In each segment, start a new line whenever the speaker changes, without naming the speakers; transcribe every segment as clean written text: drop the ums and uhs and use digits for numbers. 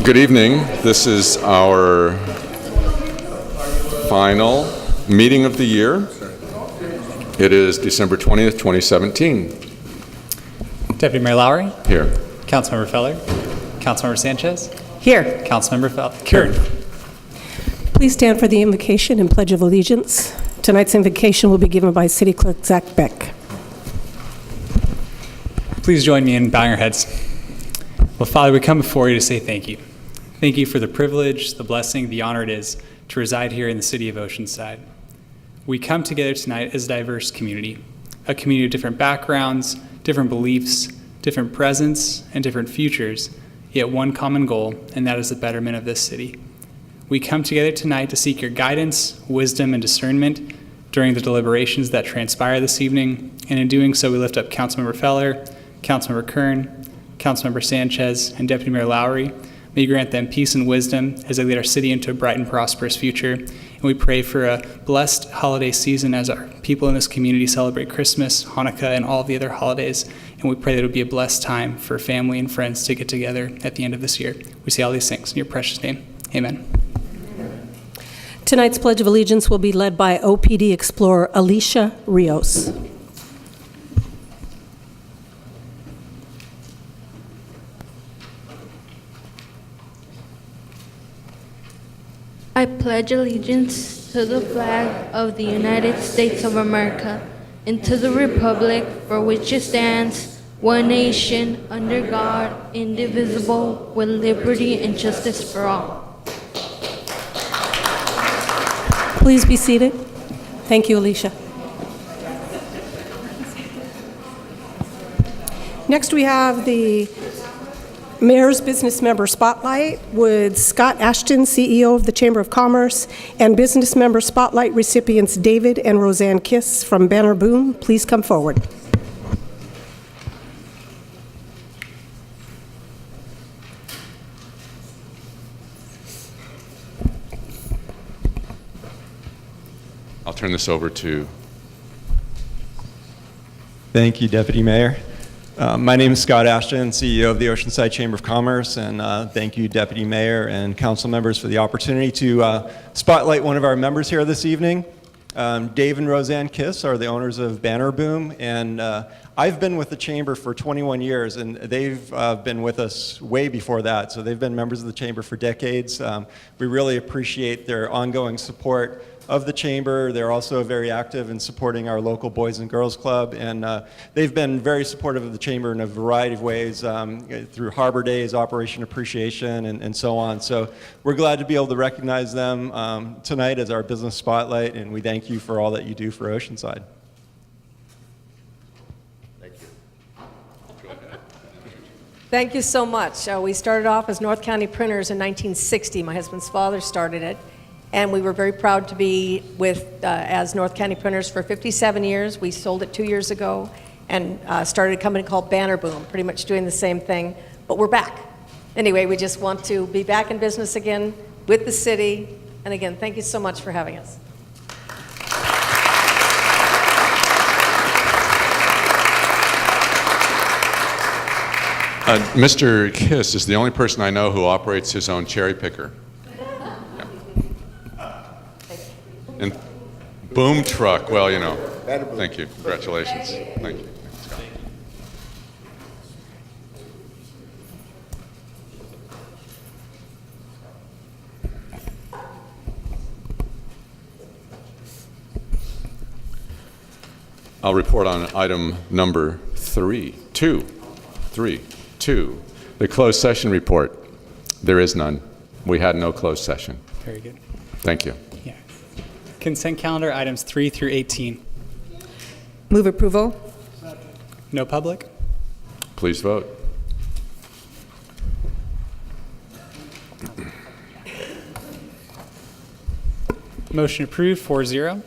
Good evening. This is our final meeting of the year. It is December 20th, 2017.
Deputy Mayor Lowry.
Here.
Councilmember Feller. Councilmember Sanchez.
Here.
Councilmember Kern.
Please stand for the invocation and Pledge of Allegiance. Tonight's invocation will be given by City Clerk Zach Beck.
Please join me in bowing our heads. Well, Father, we come before you to say thank you. Thank you for the privilege, the blessing, the honor it is to reside here in the city of Oceanside. We come together tonight as a diverse community, a community of different backgrounds, different beliefs, different presents, and different futures, yet one common goal, and that is the betterment of this city. We come together tonight to seek your guidance, wisdom, and discernment during the deliberations that transpire this evening, and in doing so, we lift up Councilmember Feller, Councilmember Kern, Councilmember Sanchez, and Deputy Mayor Lowry. May you grant them peace and wisdom as they lead our city into a bright and prosperous future. And we pray for a blessed holiday season as our people in this community celebrate Christmas, Hanukkah, and all of the other holidays. And we pray that it would be a blessed time for family and friends to get together at the end of this year. We say all these things in your precious name. Amen.
Tonight's Pledge of Allegiance will be led by OPD Explorer Alicia Rios.
I pledge allegiance to the flag of the United States of America and to the republic for which it stands, one nation, under God, indivisible, with liberty and justice for all.
Please be seated. Thank you, Alicia. Next, we have the Mayor's Business Member Spotlight with Scott Ashton, CEO of the Chamber of Commerce, and Business Member Spotlight recipients David and Roseanne Kiss from Banner Boom. Please come forward.
I'll turn this over to...
Thank you, Deputy Mayor. My name is Scott Ashton, CEO of the Oceanside Chamber of Commerce, and thank you, Deputy Mayor and council members, for the opportunity to spotlight one of our members here this evening. Dave and Roseanne Kiss are the owners of Banner Boom, and I've been with the Chamber for 21 years, and they've been with us way before that, so they've been members of the Chamber for decades. We really appreciate their ongoing support of the Chamber. They're also very active in supporting our local Boys and Girls Club, and they've been very supportive of the Chamber in a variety of ways through Harbor Days, Operation Appreciation, and so on. So we're glad to be able to recognize them tonight as our business spotlight, and we thank you for all that you do for Oceanside.
Thank you. Go ahead.
Thank you so much. We started off as North County Printers in 1960. My husband's father started it. And we were very proud to be with as North County Printers for 57 years. We sold it 2 years ago and started a company called Banner Boom, pretty much doing the same thing, but we're back. Anyway, we just want to be back in business again with the city. And again, thank you so much for having us.
Mr. Kiss is the only person I know who operates his own cherry picker. And boom truck, well, you know. Thank you. Congratulations. Thank you. Scott. I'll report on item number 2, the closed session report. There is none. We had no closed session.
Very good.
Thank you.
Yeah. Consent calendar items 3 through 18.
Move approval.
No public?
Please vote.
Motion approved 4-0.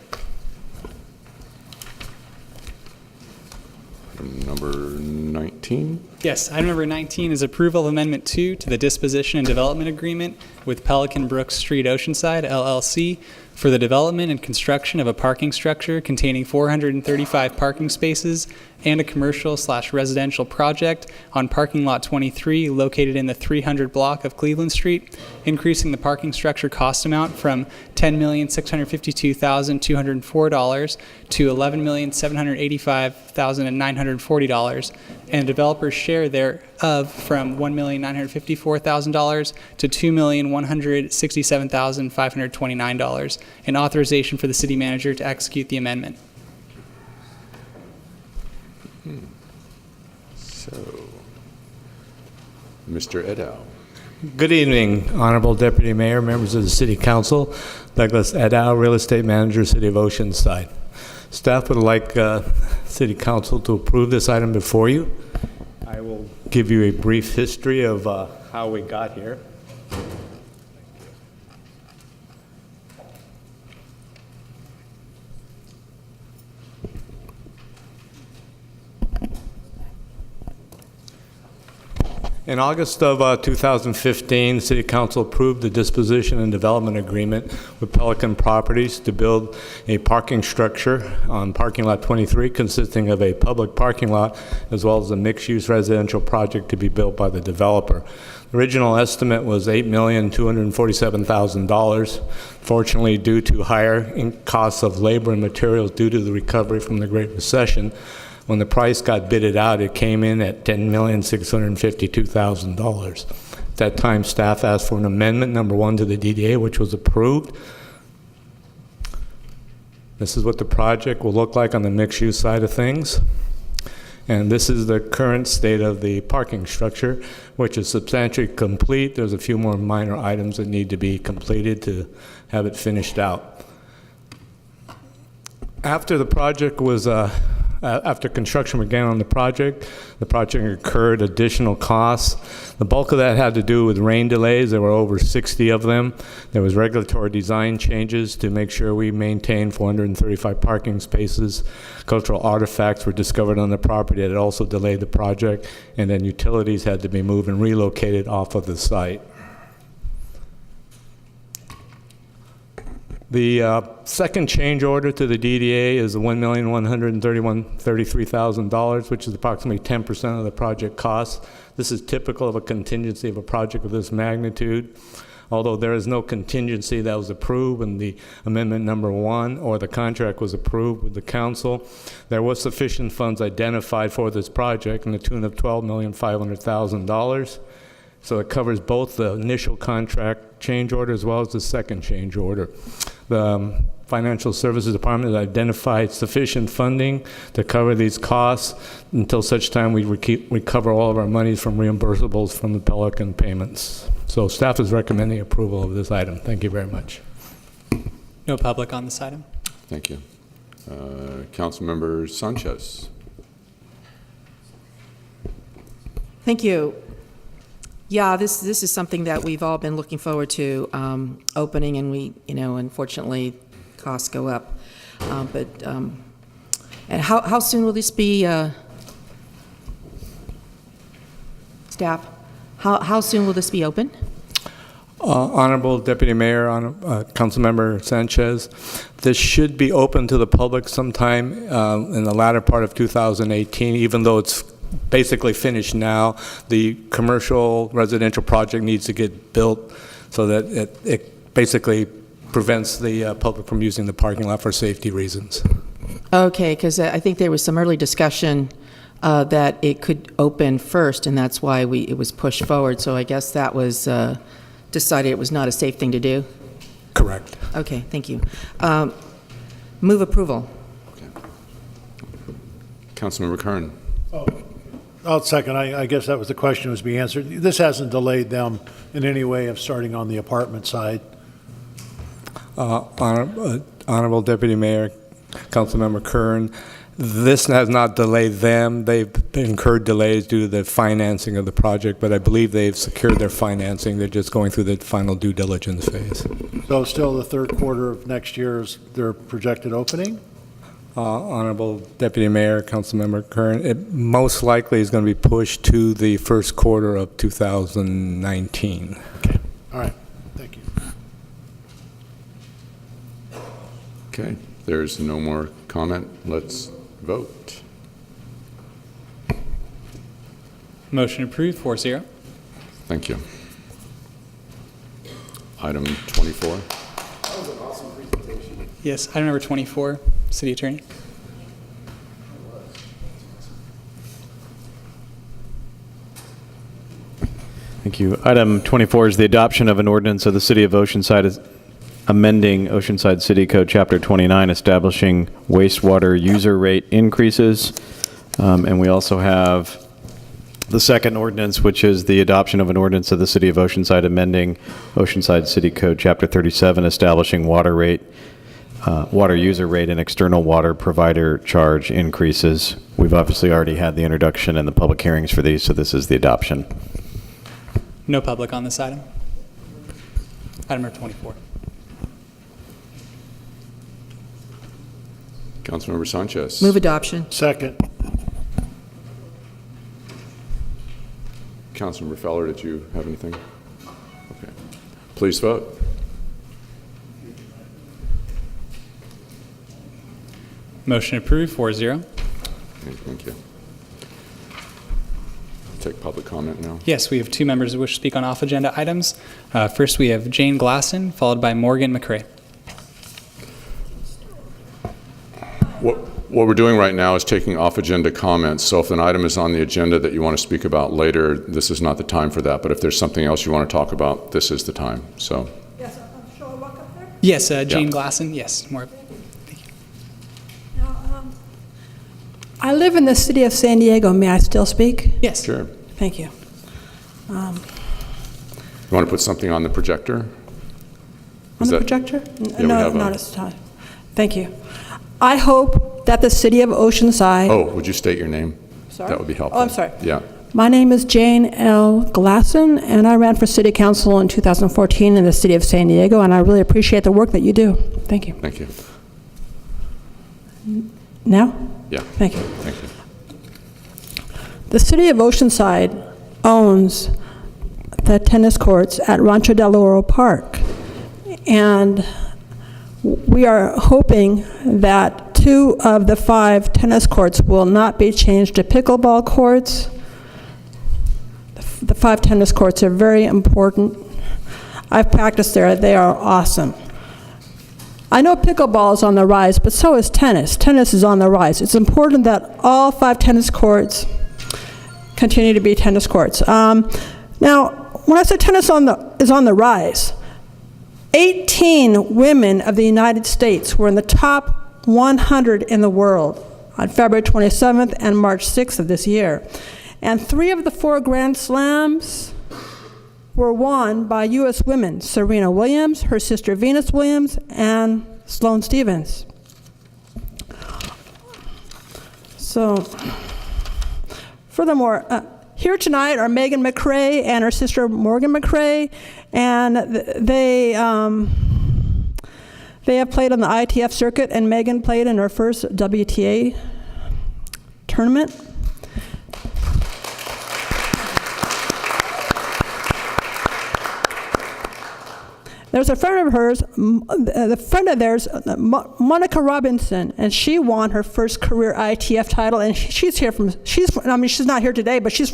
Item number 19.
Yes, item number 19 is approval of Amendment 2 to the Disposition and Development Agreement with Pelican Brook Street Oceanside, LLC, for the development and construction of a parking structure containing 435 parking spaces and a commercial/residential project on parking lot 23 located in the 300 block of Cleveland Street, increasing the parking structure cost amount from $10,652,204 to $11,785,940, and developer's share thereof from $1,954,000 to $2,167,529, and authorization for the city manager to execute the amendment.
So, Mr. Edow.
Good evening, Honorable Deputy Mayor, members of the City Council. Douglas Edow, Real Estate Manager, City of Oceanside. Staff would like City Council to approve this item before you. I will give you a brief history of how we got here. In August of 2015, the City Council approved the disposition and development agreement with Pelican Properties to build a parking structure on parking lot 23 consisting of a public parking lot as well as a mixed-use residential project to be built by the developer. The original estimate was $8,247,000. Fortunately, due to higher costs of labor and materials due to the recovery from the Great Recession, when the price got bidded out, it came in at $10,652,000. At that time, staff asked for an amendment, number 1, to the DDA, which was approved. This is what the project will look like on the mixed-use side of things. And this is the current state of the parking structure, which is substantially complete. There's a few more minor items that need to be completed to have it finished out. After the project was after construction began on the project incurred additional costs. The bulk of that had to do with rain delays. There were over 60 of them. There was regulatory design changes to make sure we maintained 435 parking spaces. Cultural artifacts were discovered on the property that also delayed the project, and then utilities had to be moved and relocated off of the site. The second change order to the DDA is $1,133,000, which is approximately 10% of the project cost. This is typical of a contingency of a project of this magnitude. Although there is no contingency that was approved when the amendment number 1 or the contract was approved with the council, there was sufficient funds identified for this project in the tune of $12,500,000. So it covers both the initial contract change order as well as the second change order. The Financial Services Department has identified sufficient funding to cover these costs until such time we recover all of our monies from reimbursables from the Pelican payments. So staff is recommending approval of this item. Thank you very much.
No public on this item.
Thank you. Councilmember Sanchez.
Thank you. Yeah, this is something that we've all been looking forward to opening, and we, unfortunately, costs go up. And how soon will this be, staff? How soon will this be open?
Honorable Deputy Mayor, Councilmember Sanchez, this should be open to the public sometime in the latter part of 2018, even though it's basically finished now. The commercial residential project needs to get built so that it basically prevents the public from using the parking lot for safety reasons.
Okay, because I think there was some early discussion that it could open first, and that's why it was pushed forward. So I guess that was decided it was not a safe thing to do?
Correct.
Okay, thank you. Move approval.
Okay. Councilmember Kern.
I'll second. I guess that was the question was being answered. This hasn't delayed them in any way of starting on the apartment side.
Honorable Deputy Mayor, Councilmember Kern, this has not delayed them. They've incurred delays due to the financing of the project, but I believe they've secured their financing. They're just going through the final due diligence phase.
So still the third quarter of next year is their projected opening?
Honorable Deputy Mayor, Councilmember Kern, it most likely is going to be pushed to the first quarter of 2019.
Okay, all right, thank you.
Okay, there's no more comment. Let's vote.
Motion approved, 4-0.
Thank you. Item 24.
Yes, item number 24, City Attorney.
Thank you. Item 24 is the adoption of an ordinance of the City of Oceanside amending Oceanside City Code Chapter 29, establishing wastewater user rate increases. And we also have the second ordinance, which is the adoption of an ordinance of the City of Oceanside amending Oceanside City Code Chapter 37, establishing water user rate and external water provider charge increases. We've obviously already had the introduction and the public hearings for these, so this is the adoption.
No public on this item. Item number 24.
Councilmember Sanchez.
Move adoption.
Second.
Councilmember Feller, did you have anything? Okay. Please vote.
Motion approved, 4-0.
Okay, thank you. Take public comment now.
Yes, we have two members who wish to speak on off-agenda items. First, we have Jane Glasson, followed by Morgan McCrae.
What we're doing right now is taking off-agenda comments. So if an item is on the agenda that you want to speak about later, this is not the time for that. But if there's something else you want to talk about, this is the time. So.
Yes, I'm sure I'll walk up there.
Yes, Jane Glasson. Yes, more.
Now, I live in the city of San Diego. May I still speak?
Yes.
Sure.
Thank you.
You want to put something on the projector?
On the projector?
we
No,
have
not at this time. Thank you. I hope that the city of Oceanside...
Oh, would you state your name?
Sorry?
That would be helpful.
Oh, I'm sorry.
Yeah.
My name is Jane L. Glasson, and I ran for city council in 2014 in the city of San Diego, and I really appreciate the work that you do. Thank you.
Thank you.
Now?
Yeah.
Thank you.
Thank you.
The city of Oceanside owns the tennis courts at Rancho del Oro Park, and we are hoping that 2 of the 5 tennis courts will not be changed to pickleball courts. The 5 tennis courts are very important. I've practiced there. They are awesome. I know pickleball is on the rise, but so is tennis. Tennis is on the rise. It's important that all 5 tennis courts continue to be tennis courts. Now, when I say tennis is on the rise, 18 women of the United States were in the top 100 in the world on February 27th and March 6th of this year. And 3 of the 4 Grand Slams were won by U.S. women: Serena Williams, her sister Venus Williams, and Sloane Stephens. So, furthermore, here tonight are Megan McCrae and her sister Morgan McCrae, and they have played on the ITF circuit, and Megan played in her first WTA tournament. There's a friend of hers, the friend of theirs, Monica Robinson, and she won her first career ITF title, and she's not here today, but she's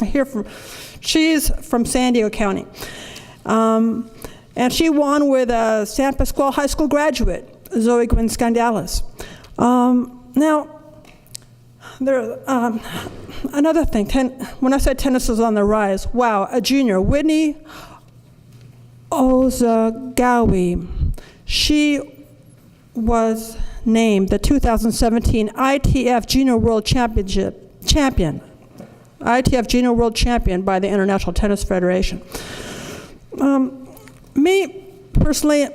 from San Diego County. And she won with a San Pasqual High School graduate, Zoe Gwynn Scandalis. Now, another thing, when I said tennis is on the rise, wow, a junior, Whitney Ozagawi. She was named the 2017 ITF Junior World Champion by the International Tennis Federation. Me, personally,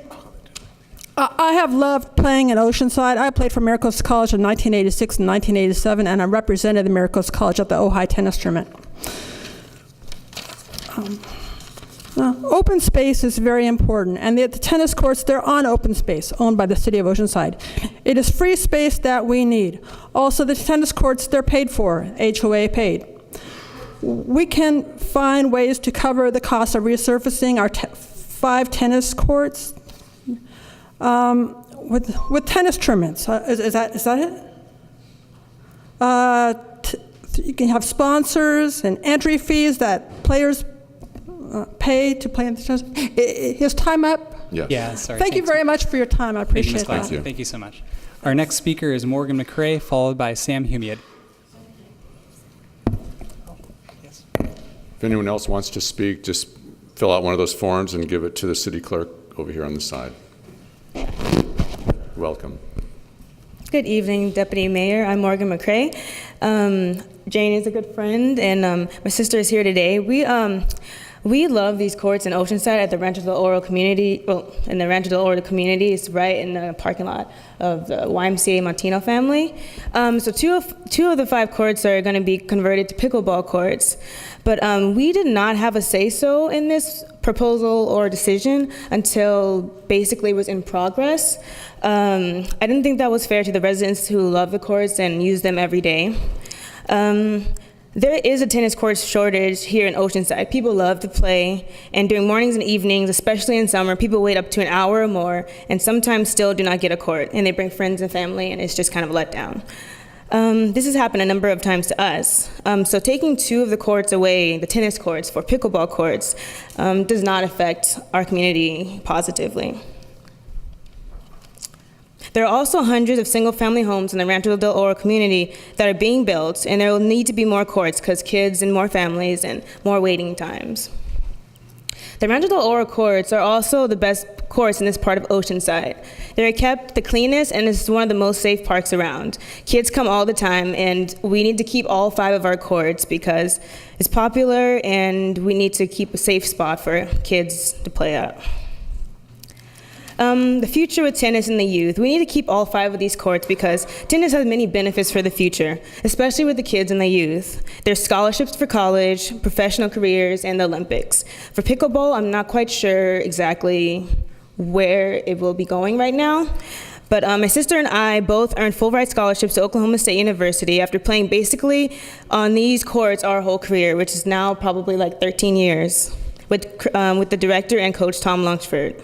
I have loved playing at Oceanside. I played for Miracles College in 1986 and 1987, and I represented the Miracles College at the Ojai Tennis Tournament. Open space is very important, and the tennis courts, they're on open space, owned by the City of Oceanside. It is free space that we need. Also, the tennis courts, they're paid for, HOA paid. We can find ways to cover the cost of resurfacing our 5 tennis courts with tennis tournaments. Is that it? You can have sponsors and entry fees that players pay to play in the tennis. Is time up?
Yes.
Yeah, sorry.
Thank you very much for your time. I appreciate
Thank
that.
Thank you so much. Our next speaker is Morgan McCrae, followed by Sam Humiad.
If anyone else wants to speak, just fill out one of those forms and give it to the city clerk over here on the side. Welcome.
Good evening, Deputy Mayor. I'm Morgan McCrae. Jane is a good friend, and my sister is here today. We love these courts in Oceanside at the Rancho del Oro community. Well, in the Rancho del Oro community, it's right in the parking lot of the YMCA Martynuk family. So two of the 5 courts are going to be converted to pickleball courts, but we did not have a say-so in this proposal or decision until basically it was in progress. I didn't think that was fair to the residents who love the courts and use them every day. There is a tennis court shortage here in Oceanside. People love to play, and during mornings and evenings, especially in summer, people wait up to an hour or more, and sometimes still do not get a court, and they bring friends and family, and it's just kind of a letdown. This has happened a number of times to us. So taking 2 of the courts away, the tennis courts, for pickleball courts, does not affect our community positively. There are also hundreds of single-family homes in the Rancho del Oro community that are being built, and there will need to be more courts because kids and more families and more waiting times. The Rancho del Oro courts are also the best courts in this part of Oceanside. They're kept the cleanest, and it's one of the most safe parks around. Kids come all the time, and we need to keep all 5 of our courts because it's popular, and we need to keep a safe spot for kids to play at. The future with tennis and the youth. We need to keep all 5 of these courts because tennis has many benefits for the future, especially with the kids and the youth. There's scholarships for college, professional careers, and the Olympics. For pickleball, I'm not quite sure exactly where it will be going right now, but my sister and I both earned full ride scholarships to Oklahoma State University after playing basically on these courts our whole career, which is now probably like 13 years, with the director and coach Tom Lunsford.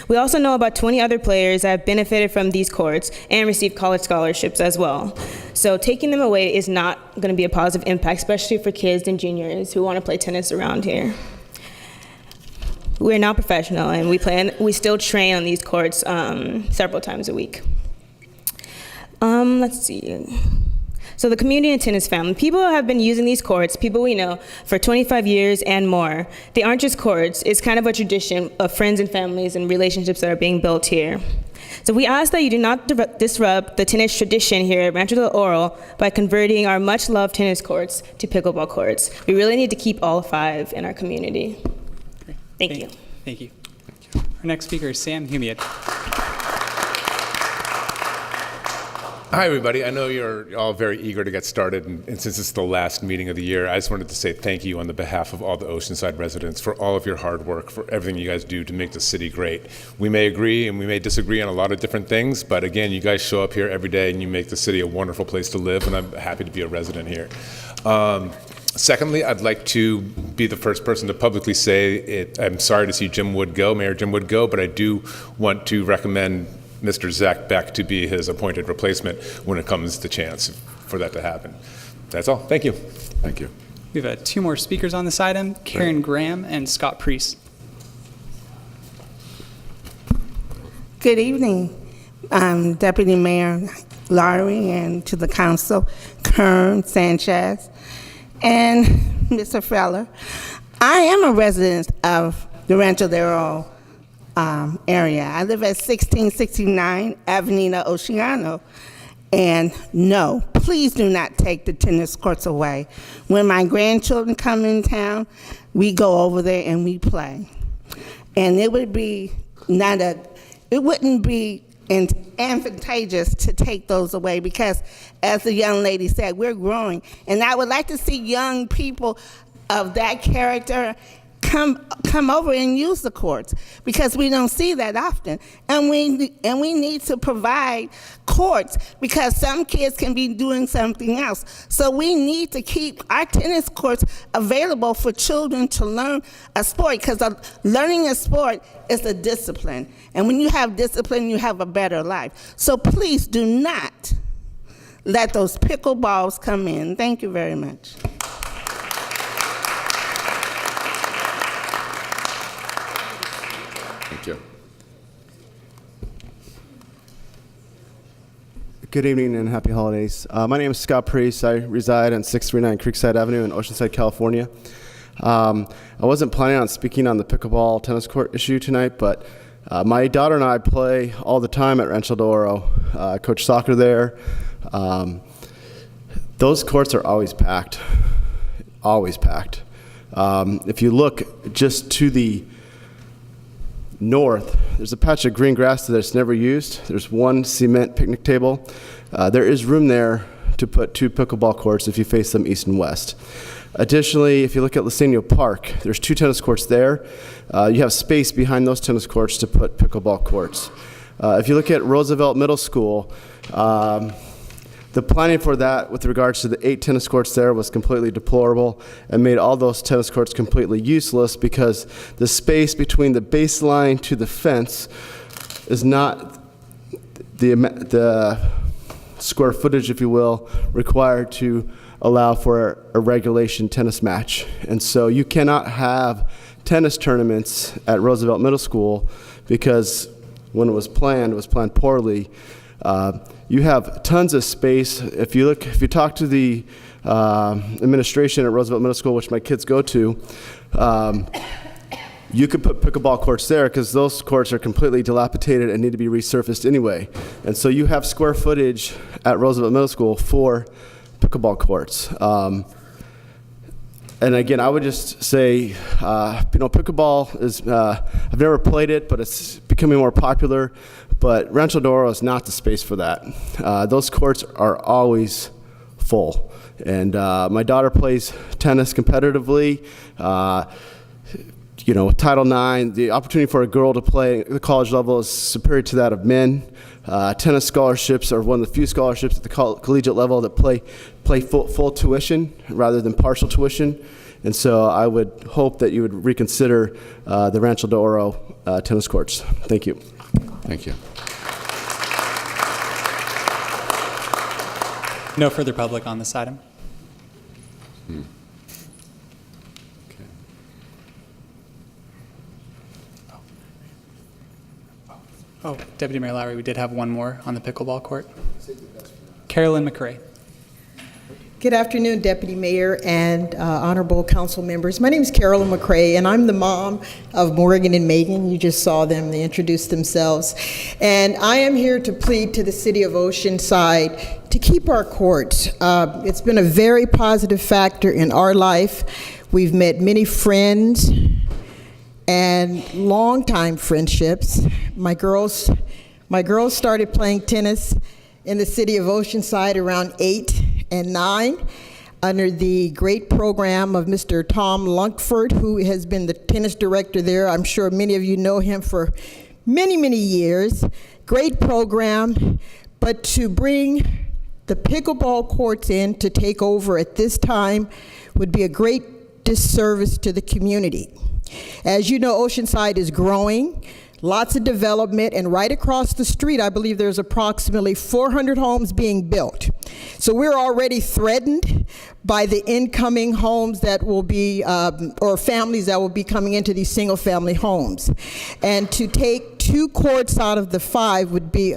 We also know about 20 other players that have benefited from these courts and received college scholarships as well. So taking them away is not going to be a positive impact, especially for kids and juniors who want to play tennis around here. We're now professional, and we still train on these courts several times a week. Let's see. So the community and tennis family. People have been using these courts, people we know, for 25 years and more. They aren't just courts. It's kind of a tradition of friends and families and relationships that are being built here. So we ask that you do not disrupt the tennis tradition here at Rancho del Oro by converting our much-loved tennis courts to pickleball courts. We really need to keep all 5 in our community. Thank you.
Thank you. Our next speaker is Sam Humiad.
Hi, everybody. I know you're all very eager to get started, and since it's the last meeting of the year, I just wanted to say thank you on the behalf of all the Oceanside residents for all of your hard work, for everything you guys do to make the city great. We may agree and we may disagree on a lot of different things, but again, you guys show up here every day and you make the city a wonderful place to live, and I'm happy to be a resident here. Secondly, I'd like to be the first person to publicly say I'm sorry to see Mayor Jim Wood go, but I do want to recommend Mr. Zach Beck to be his appointed replacement when it comes to chance for that to happen. That's all. Thank you.
Thank you.
We have 2 more speakers on this item, Karen Graham and Scott Priest.
Good evening, Deputy Mayor Laurie, and to the council, Kern Sanchez, and Mr. Feller. I am a resident of the Rancho del Oro area. I live at 1669 Avenida Oceano. And no, please do not take the tennis courts away. When my grandchildren come in town, we go over there and we play. And it would be it wouldn't be advantageous to take those away because, as the young lady said, we're growing. And I would like to see young people of that character come over and use the courts, because we don't see that often. And we need to provide courts, because some kids can be doing something else. So we need to keep our tennis courts available for children to learn a sport, because learning a sport is a discipline. And when you have discipline, you have a better life. So please do not let those pickleballs come in. Thank you very much.
Thank you.
Good evening and happy holidays. My name is Scott Priest. I reside on 639 Creekside Avenue in Oceanside, California. I wasn't planning on speaking on the pickleball tennis court issue tonight, but my daughter and I play all the time at Rancho de Oro. I coach soccer there. Those courts are always packed, always packed. If you look just to the north, there's a patch of green grass that's never used. There's one cement picnic table. There is room there to put 2 pickleball courts if you face them east and west. Additionally, if you look at Lucenio Park, there's 2 tennis courts there. You have space behind those tennis courts to put pickleball courts. If you look at Roosevelt Middle School, the planning for that with regards to the 8 tennis courts there was completely deplorable and made all those tennis courts completely useless, because the space between the baseline to the fence is not the square footage, if you will, required to allow for a regulation tennis match. And so you cannot have tennis tournaments at Roosevelt Middle School, because when it was planned poorly. You have tons of space. If you talk to the administration at Roosevelt Middle School, which my kids go to, you could put pickleball courts there, because those courts are completely dilapidated and need to be resurfaced anyway. And so you have square footage at Roosevelt Middle School for pickleball courts. And again, I would just say, pickleball is, I've never played it, but it's becoming more popular. But Rancho de Oro is not the space for that. Those courts are always full. And my daughter plays tennis competitively. Title IX, the opportunity for a girl to play at the college level is superior to that of men. Tennis scholarships are one of the few scholarships at the collegiate level that play full tuition rather than partial tuition. And so I would hope that you would reconsider the Rancho de Oro tennis courts. Thank you.
Thank you.
No further public on this item.
Okay.
Oh, Deputy Mayor Lowry, we did have one more on the pickleball court. Carolyn McRae.
Good afternoon, Deputy Mayor and honorable council members. My name is Carolyn McRae, and I'm the mom of Morgan and Megan. You just saw them. They introduced themselves. And I am here to plead to the city of Oceanside to keep our courts. It's been a very positive factor in our life. We've met many friends and longtime friendships. My girls started playing tennis in the city of Oceanside around 8 and 9 under the great program of Mr. Tom Lunkford, who has been the tennis director there. I'm sure many of you know him for many, many years. Great program, but to bring the pickleball courts in to take over at this time would be a great disservice to the community. As you know, Oceanside is growing. Lots of development, and right across the street, I believe there's approximately 400 homes being built. So we're already threatened by the incoming homes that will be, or families that will be coming into these single-family homes. And to take 2 courts out of the 5 would be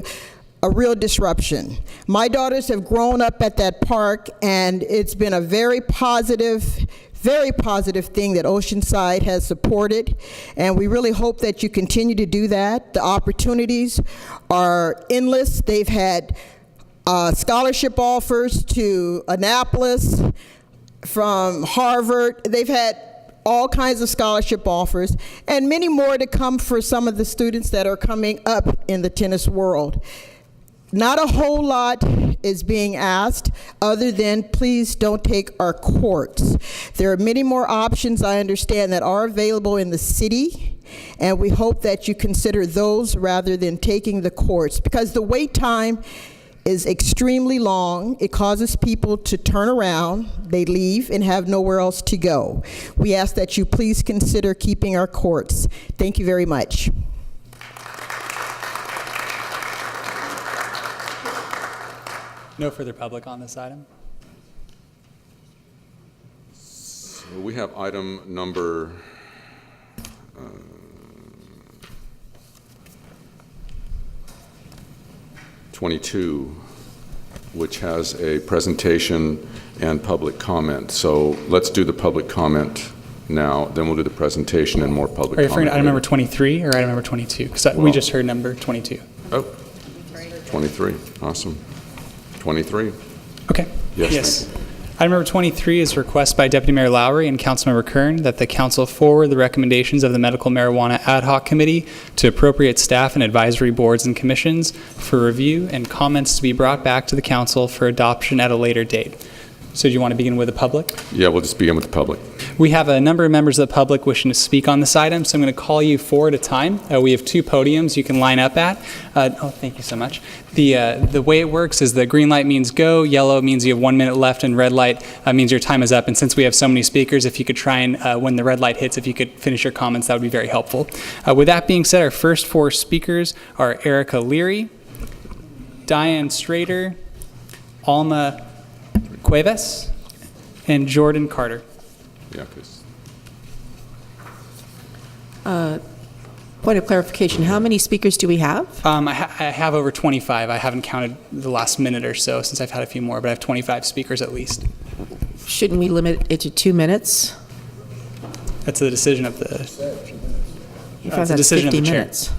a real disruption. My daughters have grown up at that park, and it's been a very positive thing that Oceanside has supported, and we really hope that you continue to do that. The opportunities are endless. They've had scholarship offers to Annapolis, from Harvard. They've had all kinds of scholarship offers, and many more to come for some of the students that are coming up in the tennis world. Not a whole lot is being asked other than please don't take our courts. There are many more options, I understand, that are available in the city, and we hope that you consider those rather than taking the courts, because the wait time is extremely long. It causes people to turn around, they leave, and have nowhere else to go. We ask that you please consider keeping our courts. Thank you very much.
No further public on this item.
So we have item number 22, which has a presentation and public comment. So let's do the public comment now, then we'll do the presentation and more public comment.
Are you referring to item
later.
number 23 or item number 22? Because we just heard number 22.
Oh, 23, awesome. 23.
Okay.
Yes.
Item number 23 is a request by Deputy Mayor Lowry and Councilmember Kern that the council forward the recommendations of the Medical Marijuana Ad Hoc Committee to appropriate staff and advisory boards and commissions for review and comments to be brought back to the council for adoption at a later date. So do you want to begin with the public?
Yeah, we'll just begin with the public.
We have a number of members of the public wishing to speak on this item, so I'm going to call you four at a time. We have two podiums you can line up at. Thank you so much. The way it works is the green light means go, yellow means you have 1 minute left, and red light means your time is up. And since we have so many speakers, if you could try and, when the red light hits, if you could finish your comments, that would be very helpful. With that being said, our first four speakers are Erica Leary, Diane Strader, Alma Cuevas, and Jordan Carter.
Yeah, please.
Point of clarification, how many speakers do we have?
I have over 25. I haven't counted the last minute or so since I've had a few more, but I have 25 speakers at least.
Shouldn't we limit it to 2 minutes?
That's the decision of the,
That's the decision of the chair. Minutes.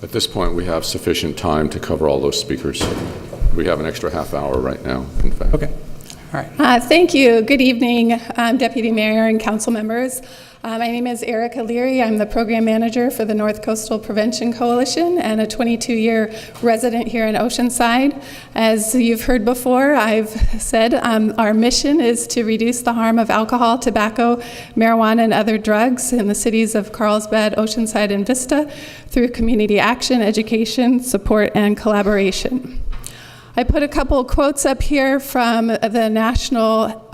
At this point, we have sufficient time to cover all those speakers. We have an extra half hour right now, in fact.
Okay. All right.
Thank you. Good evening, Deputy Mayor and council members. My name is Erica Leary. I'm the program manager for the North Coastal Prevention Coalition and a 22-year resident here in Oceanside. As you've heard before, I've said our mission is to reduce the harm of alcohol, tobacco, marijuana, and other drugs in the cities of Carlsbad, Oceanside, and Vista through community action, education, support, and collaboration. I put a couple of quotes up here from the National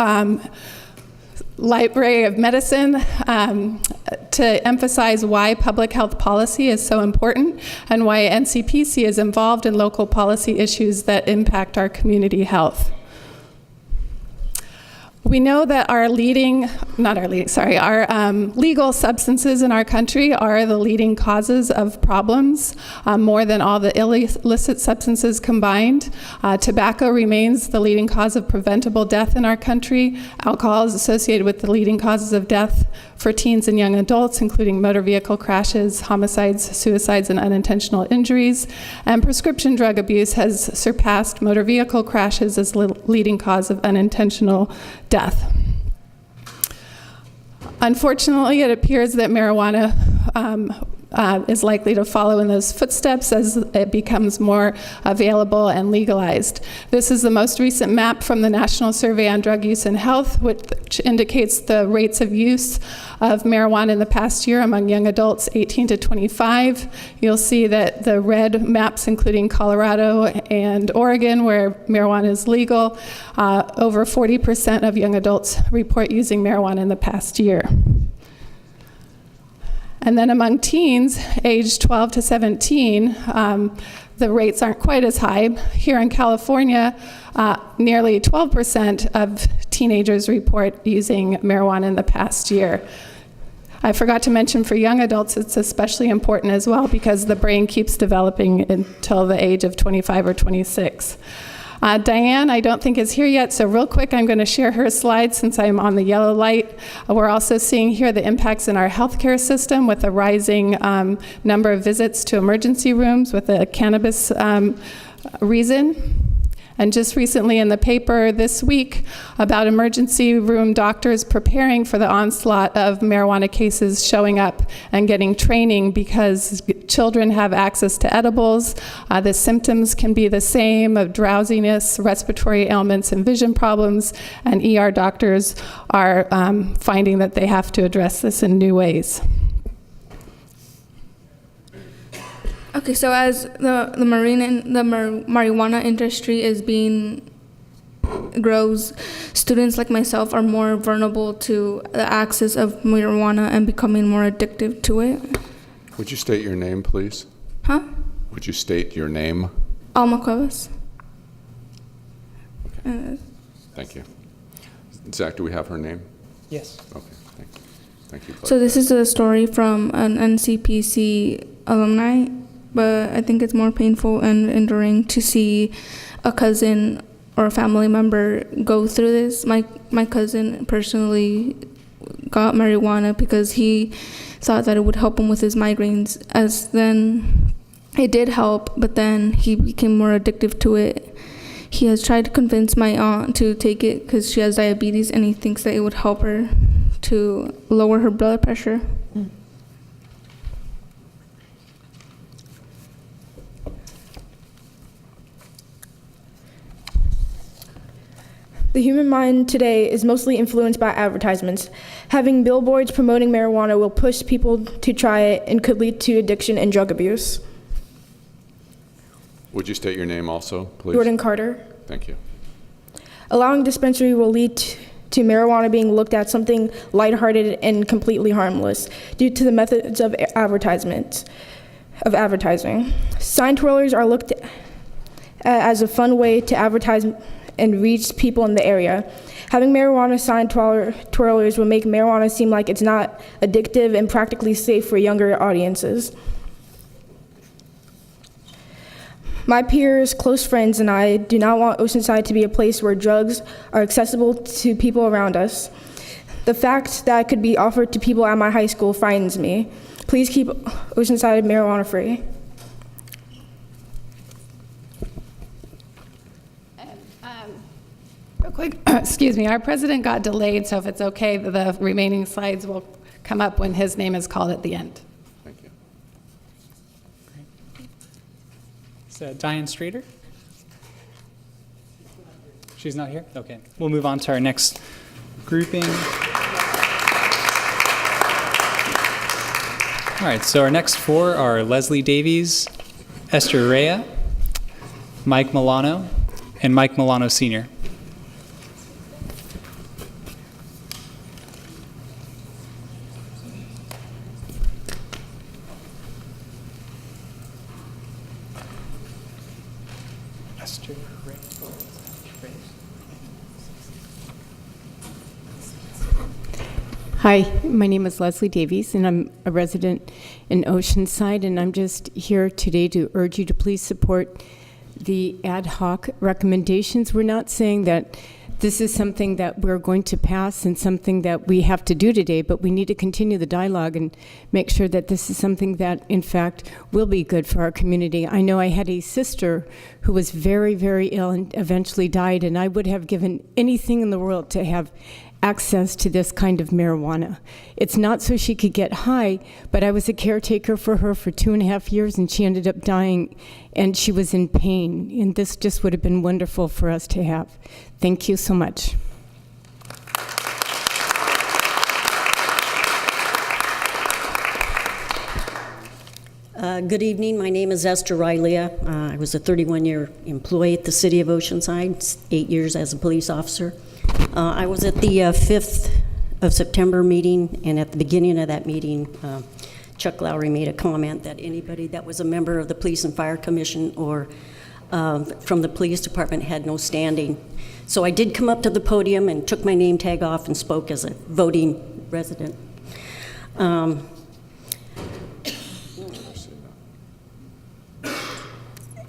Library of Medicine to emphasize why public health policy is so important and why NCPC is involved in local policy issues that impact our community health. We know that our legal substances in our country are the leading causes of problems, more than all the illicit substances combined. Tobacco remains the leading cause of preventable death in our country. Alcohol is associated with the leading causes of death for teens and young adults, including motor vehicle crashes, homicides, suicides, and unintentional injuries. And prescription drug abuse has surpassed motor vehicle crashes as the leading cause of unintentional death. Unfortunately, it appears that marijuana is likely to follow in those footsteps as it becomes more available and legalized. This is the most recent map from the National Survey on Drug Use and Health, which indicates the rates of use of marijuana in the past year among young adults 18 to 25. You'll see that the red maps, including Colorado and Oregon, where marijuana is legal, over 40% of young adults report using marijuana in the past year. And then among teens, aged 12 to 17, the rates aren't quite as high. Here in California, nearly 12% of teenagers report using marijuana in the past year. I forgot to mention for young adults, it's especially important as well because the brain keeps developing until the age of 25 or 26. Diane, I don't think is here yet, so real quick, I'm going to share her slides since I'm on the yellow light. We're also seeing here the impacts in our healthcare system with a rising number of visits to emergency rooms with a cannabis reason. And just recently in the paper this week about emergency room doctors preparing for the onslaught of marijuana cases showing up and getting training because children have access to edibles. The symptoms can be the same of drowsiness, respiratory ailments, and vision problems, and ER doctors are finding that they have to address this in new ways.
Okay, so as the marijuana industry grows, students like myself are more vulnerable to the access of marijuana and becoming more addictive to it.
Would you state your name, please?
Huh?
Would you state your name?
Alma Cuevas.
Thank you. Zach, do we have her name?
Yes.
Okay, thank you. Thank you.
So this is a story from an NCPC alumni, but I think it's more painful and enduring to see a cousin or a family member go through this. My cousin personally got marijuana because he thought that it would help him with his migraines, as then it did help, but then he became more addictive to it. He has tried to convince my aunt to take it because she has diabetes, and he thinks that it would help her to lower her blood pressure.
The human mind today is mostly influenced by advertisements. Having billboards promoting marijuana will push people to try it and could lead to addiction and drug abuse.
Would you state your name also, please?
Jordan Carter.
Thank you.
Allowing dispensary will lead to marijuana being looked at something lighthearted and completely harmless due to the methods of advertising. Sign twirlers are looked at as a fun way to advertise and reach people in the area. Having marijuana sign twirlers will make marijuana seem like it's not addictive and practically safe for younger audiences. My peers, close friends, and I do not want Oceanside to be a place where drugs are accessible to people around us. The fact that it could be offered to people at my high school frightens me. Please keep Oceanside marijuana free.
Real quick, excuse me, our president got delayed, so if it's okay, the remaining slides will come up when his name is called at the end.
Thank you.
So Diane Streeter? She's not here? Okay. We'll move on to our next grouping. All right, so our next four are Leslie Davies, Esther Ilia, Mike Milano, and Mike Milano Sr.
Hi, my name is Leslie Davies, and I'm a resident in Oceanside, and I'm just here today to urge you to please support the ad hoc recommendations. We're not saying that this is something that we're going to pass and something that we have to do today, but we need to continue the dialogue and make sure that this is something that, in fact, will be good for our community. I know I had a sister who was very, very ill and eventually died, and I would have given anything in the world to have access to this kind of marijuana. It's not so she could get high, but I was a caretaker for her for 2.5 years, and she ended up dying, and she was in pain, and this just would have been wonderful for us to have. Thank you so much.
Good evening. My name is Esther Ilia. I was a 31-year employee at the City of Oceanside, 8 years as a police officer. I was at the 5th of September meeting, and at the beginning of that meeting, Chuck Lowry made a comment that anybody that was a member of the Police and Fire Commission or from the police department had no standing. So I did come up to the podium and took my name tag off and spoke as a voting resident.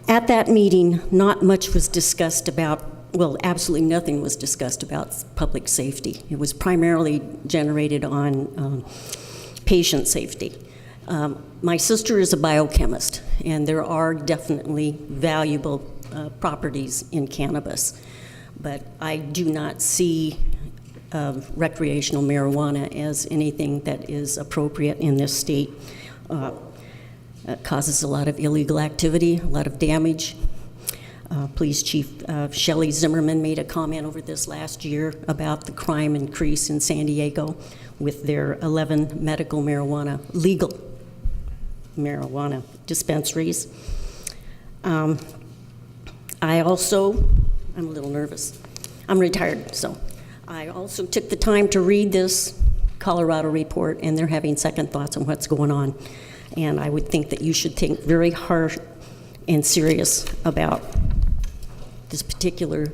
At that meeting, not much was discussed about, well, absolutely nothing was discussed about public safety. It was primarily generated on patient safety. My sister is a biochemist, and there are definitely valuable properties in cannabis. But I do not see recreational marijuana as anything that is appropriate in this state. It causes a lot of illegal activity, a lot of damage. Police Chief Shelley Zimmerman made a comment over this last year about the crime increase in San Diego with their 11 medical marijuana, legal marijuana dispensaries. I also, I'm a little nervous. I'm retired, so I also took the time to read this Colorado report, and they're having second thoughts on what's going on. And I would think that you should think very hard and serious about this particular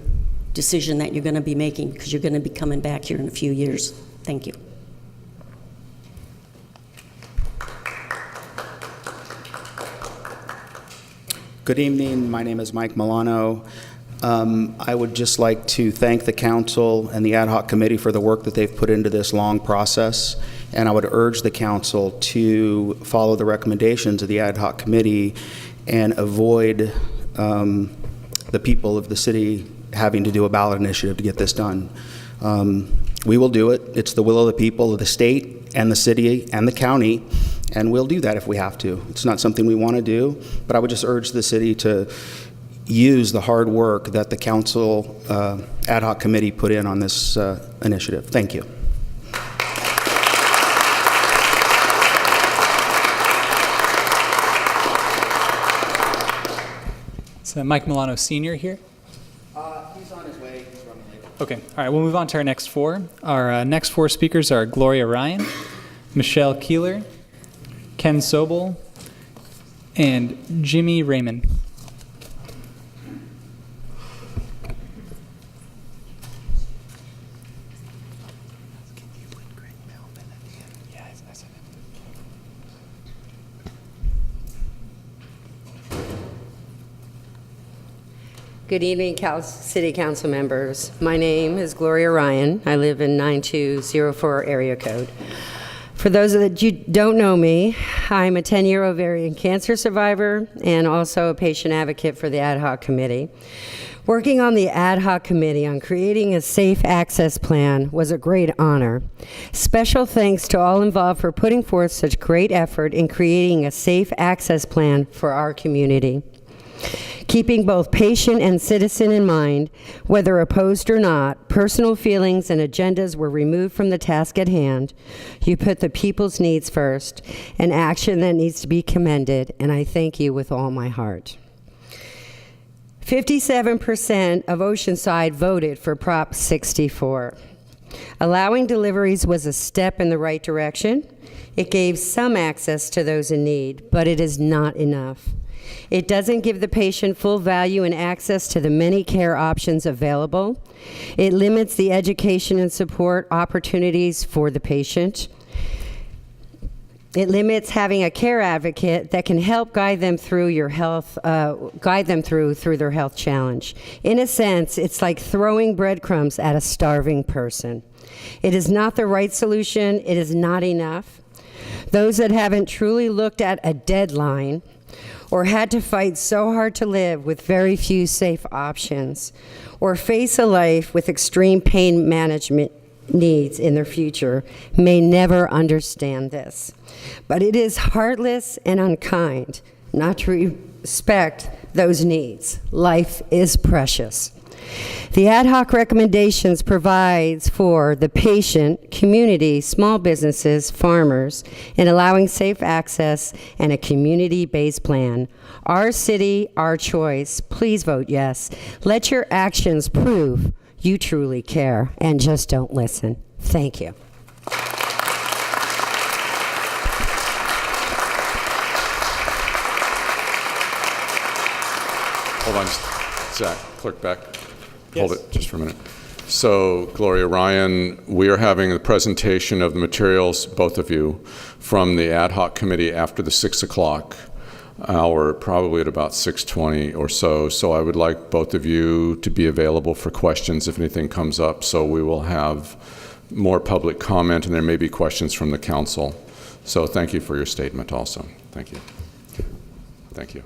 decision that you're going to be making, because you're going to be coming back here in a few years. Thank you.
Good evening. My name is Mike Milano. I would just like to thank the council and the ad hoc committee for the work that they've put into this long process. And I would urge the council to follow the recommendations of the ad hoc committee and avoid the people of the city having to do a ballot initiative to get this done. We will do it. It's the will of the people of the state and the city and the county, and we'll do that if we have to. It's not something we want to do, but I would just urge the city to use the hard work that the council ad hoc committee put in on this initiative. Thank you.
Is Mike Milano Sr. here?
He's on his way. He's running late.
Okay, all right, we'll move on to our next four. Our next four speakers are Gloria Ryan, Michelle Keeler, Ken Sobel, and Jimmy Raymond.
Good evening, City Council members. My name is Gloria Ryan. I live in 9204 area code. For those that you don't know me, I'm a 10-year ovarian cancer survivor and also a patient advocate for the ad hoc committee. Working on the ad hoc committee on creating a safe access plan was a great honor. Special thanks to all involved for putting forth such great effort in creating a safe access plan for our community. Keeping both patient and citizen in mind, whether opposed or not, personal feelings and agendas were removed from the task at hand. You put the people's needs first, an action that needs to be commended, and I thank you with all my heart. 57% of Oceanside voted for Prop 64. Allowing deliveries was a step in the right direction. It gave some access to those in need, but it is not enough. It doesn't give the patient full value and access to the many care options available. It limits the education and support opportunities for the patient. It limits having a care advocate that can help guide them through your health, through their health challenge. In a sense, it's like throwing breadcrumbs at a starving person. It is not the right solution. It is not enough. Those that haven't truly looked at a deadline or had to fight so hard to live with very few safe options, or face a life with extreme pain management needs in their future may never understand this. But it is heartless and unkind not to respect those needs. Life is precious. The ad hoc recommendations provides for the patient, community, small businesses, farmers, in allowing safe access and a community-based plan. Our city, our choice. Please vote yes. Let your actions prove you truly care and just don't listen. Thank you.
Hold on, Zach, clerk back. Hold it just for a minute. So, Gloria Ryan, we are having a presentation of the materials, both of you, from the ad hoc committee after the 6 o'clock hour, probably at about 6:20 or so. So I would like both of you to be available for questions if anything comes up. So we will have more public comment, and there may be questions from the council. So thank you for your statement also. Thank you. Thank you.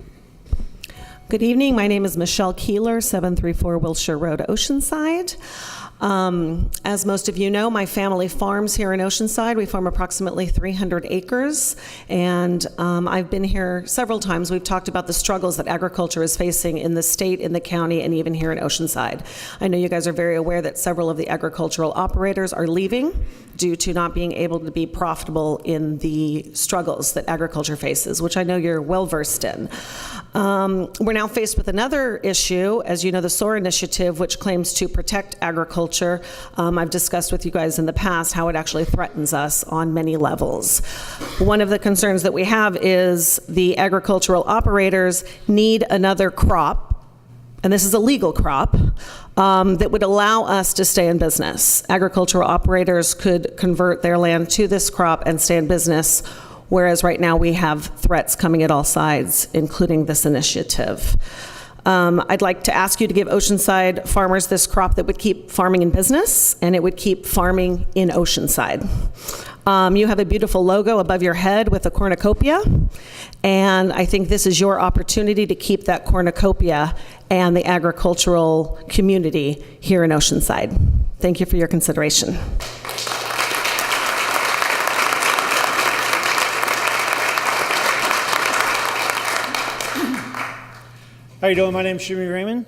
Good evening. My name is Michelle Keeler, 734 Wilshire Road, Oceanside. As most of you know, my family farms here in Oceanside. We farm approximately 300 acres, and I've been here several times. We've talked about the struggles that agriculture is facing in the state, in the county, and even here in Oceanside. I know you guys are very aware that several of the agricultural operators are leaving due to not being able to be profitable in the struggles that agriculture faces, which I know you're well versed in. We're now faced with another issue. As you know, the SOAR initiative, which claims to protect agriculture, I've discussed with you guys in the past how it actually threatens us on many levels. One of the concerns that we have is the agricultural operators need another crop, and this is a legal crop, that would allow us to stay in business. Agricultural operators could convert their land to this crop and stay in business, whereas right now we have threats coming at all sides, including this initiative. I'd like to ask you to give Oceanside farmers this crop that would keep farming in business, and it would keep farming in Oceanside. You have a beautiful logo above your head with a cornucopia, and I think this is your opportunity to keep that cornucopia and the agricultural community here in Oceanside. Thank you for your consideration.
How you doing? My name's Jimmy Raymond.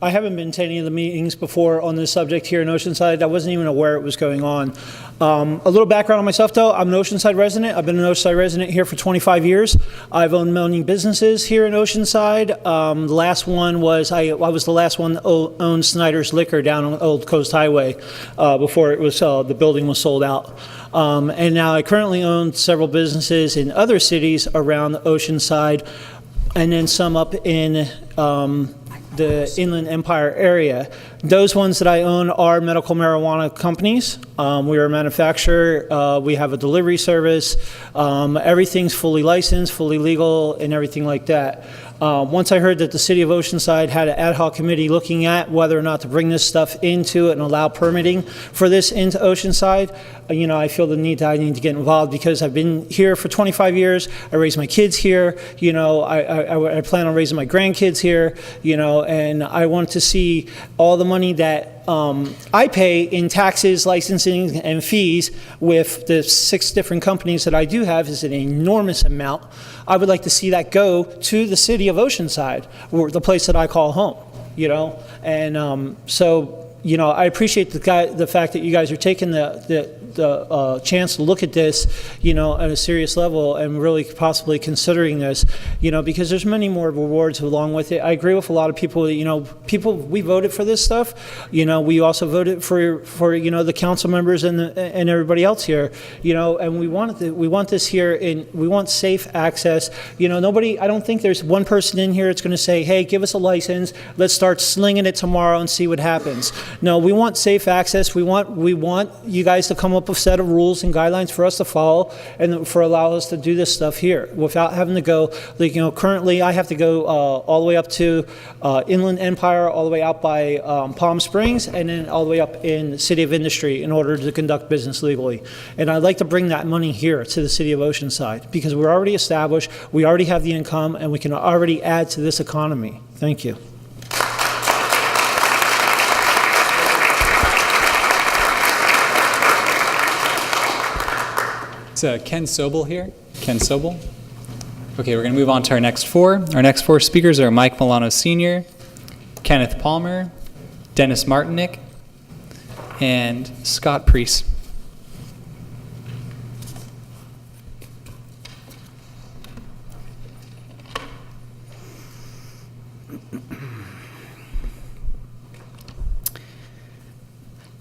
I haven't been to any of the meetings before on this subject here in Oceanside. I wasn't even aware it was going on. A little background on myself, though. I'm an Oceanside resident. I've been an Oceanside resident here for 25 years. I've owned many businesses here in Oceanside. The last one was, I was the last one that owned Snyder's Liquor down on Old Coast Highway before it was the building was sold out. And now I currently own several businesses in other cities around Oceanside, and then some up in the Inland Empire area. Those ones that I own are medical marijuana companies. We are a manufacturer. We have a delivery service. Everything's fully licensed, fully legal, and everything like that. Once I heard that the City of Oceanside had an ad hoc committee looking at whether or not to bring this stuff into it and allow permitting for this into Oceanside, I feel the need that I need to get involved because I've been here for 25 years. I raised my kids here. I plan on raising my grandkids here. And I want to see all the money that I pay in taxes, licensing, and fees with the 6 different companies that I do have is an enormous amount. I would like to see that go to the City of Oceanside, or the place that I call home. And so I appreciate the fact that you guys are taking the chance to look at this, at a serious level and really possibly considering this, because there's many more rewards along with it. I agree with a lot of people, we voted for this stuff. We also voted for the council members and everybody else here, and we want this here, and we want safe access. I don't think there's one person in here that's going to say, hey, give us a license, let's start slinging it tomorrow and see what happens. No, we want safe access. We want you guys to come up with a set of rules and guidelines for us to follow and for allow us to do this stuff here without having to go, currently I have to go all the way up to Inland Empire, all the way out by Palm Springs, and then all the way up in the City of Industry in order to conduct business legally. And I'd like to bring that money here to the City of Oceanside because we're already established, we already have the income, and we can already add to this economy. Thank you.
It's Ken Sobel here. Ken Sobel. Okay, we're going to move on to our next 4. Our next 4 speakers are Mike Milano Sr., Kenneth Palmer, Dennis Martynuk, and Scott Priest.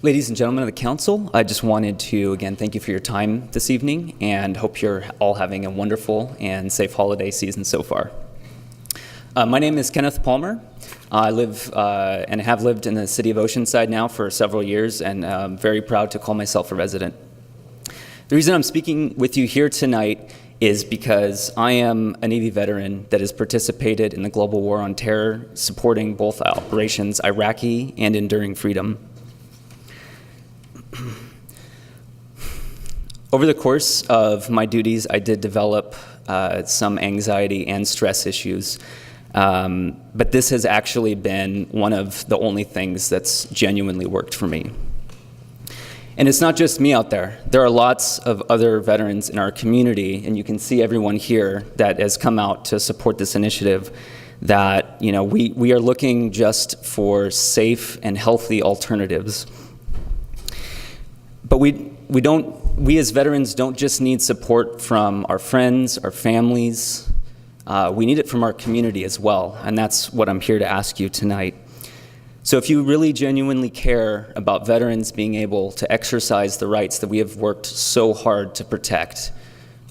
Ladies and gentlemen of the council, I just wanted to, again, thank you for your time this evening and hope you're all having a wonderful and safe holiday season so far. My name is Kenneth Palmer. I live and have lived in the city of Oceanside now for several years, and I'm very proud to call myself a resident. The reason I'm speaking with you here tonight is because I am a Navy veteran that has participated in the global war on terror, supporting both Operations Iraqi and Enduring Freedom. Over the course of my duties, I did develop some anxiety and stress issues But this has actually been one of the only things that's genuinely worked for me. And it's not just me out there. There are lots of other veterans in our community, and you can see everyone here that has come out to support this initiative, that we are looking just for safe and healthy alternatives. But we as veterans don't just need support from our friends, our families. We need it from our community as well, and that's what I'm here to ask you tonight. So if you really genuinely care about veterans being able to exercise the rights that we have worked so hard to protect,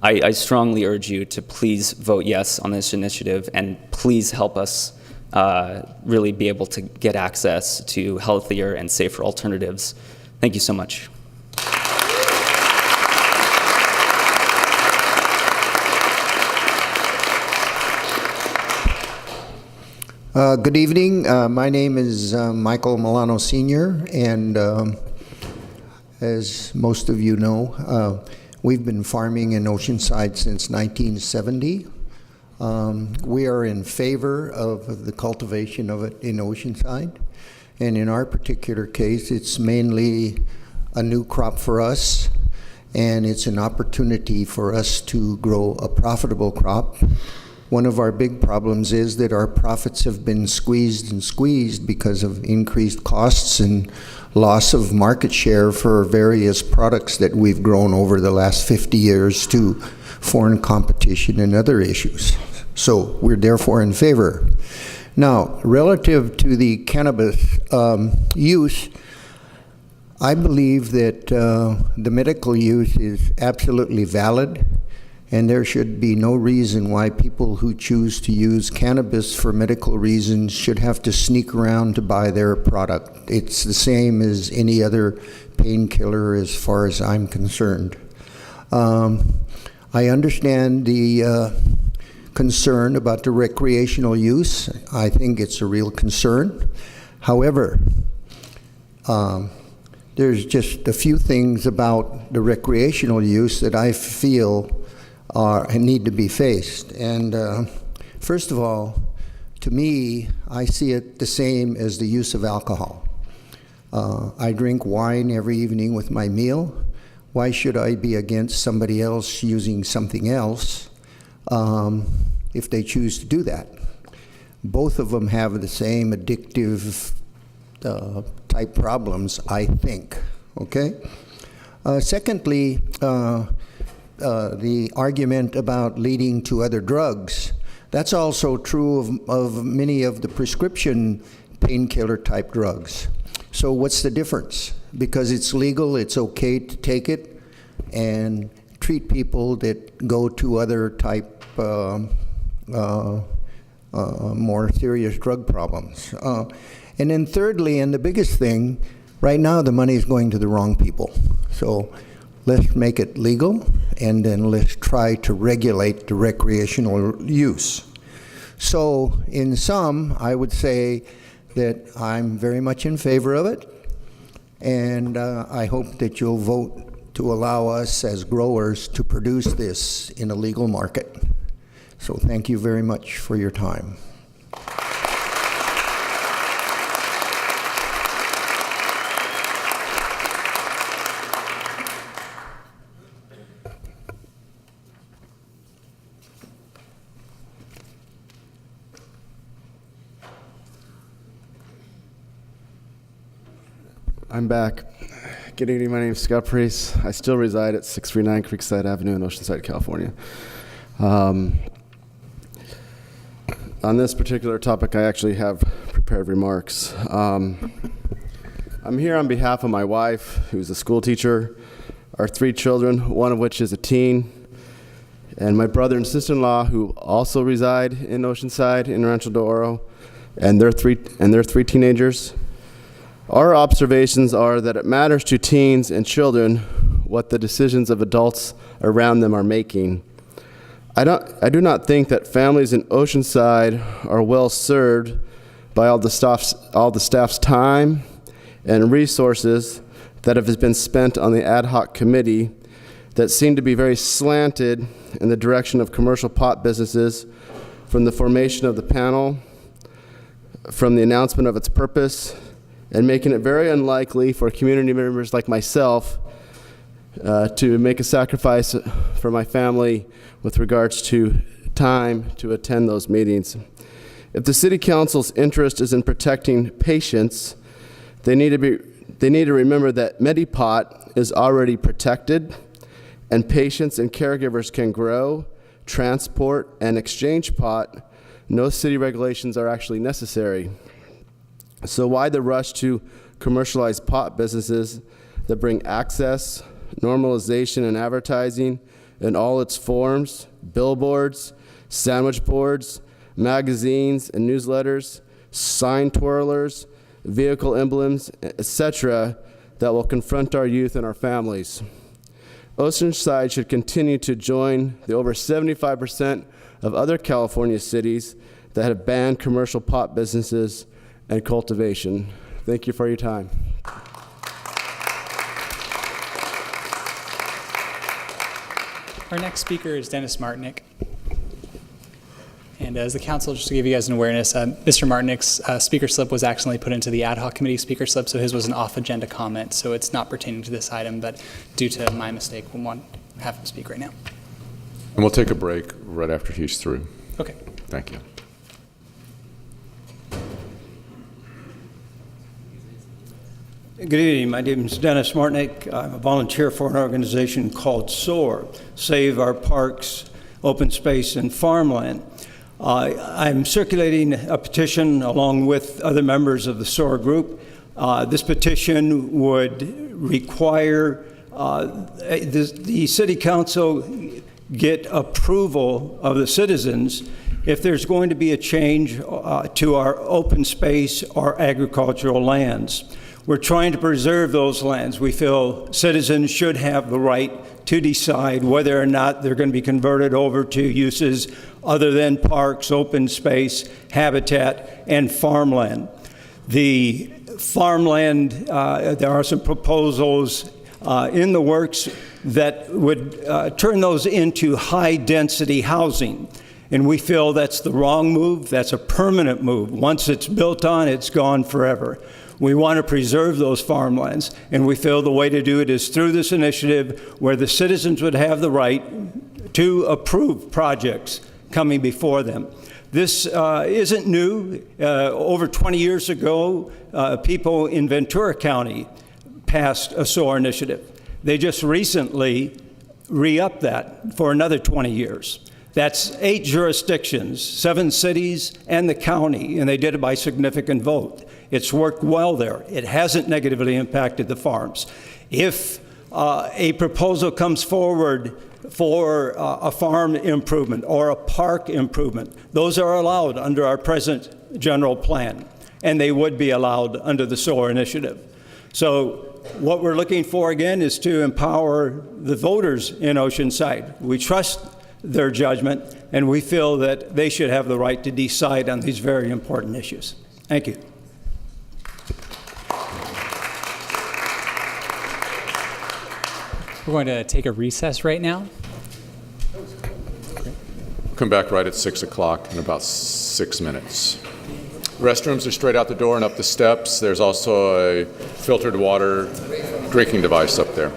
I strongly urge you to please vote yes on this initiative, and please help us really be able to get access to healthier and safer alternatives. Thank you so much.
Good evening. My name is Michael Milano Sr., and as most of you know, we've been farming in Oceanside since 1970. We are in favor of the cultivation of it in Oceanside, and in our particular case, it's mainly a new crop for us, and it's an opportunity for us to grow a profitable crop. One of our big problems is that our profits have been squeezed because of increased costs and loss of market share for various products that we've grown over the last 50 years to foreign competition and other issues. So we're therefore in favor. Now, relative to the cannabis use, I believe that the medical use is absolutely valid, and there should be no reason why people who choose to use cannabis for medical reasons should have to sneak around to buy their product. It's the same as any other painkiller as far as I'm concerned. I understand the concern about the recreational use. I think it's a real concern. However, there's just a few things about the recreational use that I feel need to be faced. And first of all, to me, I see it the same as the use of alcohol. I drink wine every evening with my meal. Why should I be against somebody else using something else if they choose to do that? Both of them have the same addictive type problems, I think, okay? Secondly, the argument about leading to other drugs, that's also true of many of the prescription painkiller type drugs. So what's the difference? Because it's legal, it's okay to take it and treat people that go to other type more serious drug problems. And then thirdly, and the biggest thing, right now the money is going to the wrong people. So let's make it legal, and then let's try to regulate the recreational use. So in sum, I would say that I'm very much in favor of it, and I hope that you'll vote to allow us as growers to produce this in a legal market. So thank you very much for your time.
I'm back. Good evening, my name is Scott Priest. I still reside at 639 Creekside Avenue in Oceanside, California. On this particular topic, I actually have prepared remarks. I'm here on behalf of my wife, who's a school teacher, our 3 children, one of which is a teen, and my brother and sister-in-law, who also reside in Oceanside, in Rancho de Oro, and their three teenagers. Our observations are that it matters to teens and children what the decisions of adults around them are making. I do not think that families in Oceanside are well served by all the staff's time and resources that have been spent on the ad hoc committee that seem to be very slanted in the direction of commercial pot businesses from the formation of the panel, from the announcement of its purpose, and making it very unlikely for community members like myself to make a sacrifice for my family with regards to time to attend those meetings. If the City Council's interest is in protecting patients, they need to remember that Medipot is already protected, and patients and caregivers can grow, transport, and exchange pot. No city regulations are actually necessary. So why the rush to commercialize pot businesses that bring access, normalization, and advertising in all its forms, billboards, sandwich boards, magazines and newsletters, sign twirlers, vehicle emblems, etc., that will confront our youth and our families? Oceanside should continue to join the over 75% of other California cities that have banned commercial pot businesses and cultivation. Thank you for your time.
Our next speaker is Dennis Martynuk. And as the council, just to give you guys an awareness, Mr. Martynuk's speaker slip was actually put into the ad hoc committee speaker slip, so his was an off-agenda comment, so it's not pertaining to this item, but due to my mistake, we want to have him speak right now.
And we'll take a break right after he's through.
Okay.
Thank you.
Good evening. My name is Dennis Martynuk. I'm a volunteer for an organization called SOAR, Save Our Parks, Open Space, and Farmland. I'm circulating a petition along with other members of the SOAR group. This petition would require the City Council get approval of the citizens if there's going to be a change to our open space or agricultural lands. We're trying to preserve those lands. We feel citizens should have the right to decide whether or not they're going to be converted over to uses other than parks, open space, habitat, and farmland. The farmland, there are some proposals in the works that would turn those into high-density housing. And we feel that's the wrong move. That's a permanent move. Once it's built on, it's gone forever. We want to preserve those farmlands, and we feel the way to do it is through this initiative where the citizens would have the right to approve projects coming before them. This isn't new. Over 20 years ago, people in Ventura County passed a SOAR initiative. They just recently re-upped that for another 20 years. That's 8 jurisdictions, 7 cities, and the county, and they did it by significant vote. It's worked well there. It hasn't negatively impacted the farms. If a proposal comes forward for a farm improvement or a park improvement, those are allowed under our present general plan, and they would be allowed under the SOAR initiative. So what we're looking for, again, is to empower the voters in Oceanside. We trust their judgment, and we feel that they should have the right to decide on these very important issues. Thank you.
We're going to take a recess right now.
Come back right at 6 o'clock in about 6 minutes. Restrooms are straight out the door and up the steps. There's also a filtered water drinking device up there.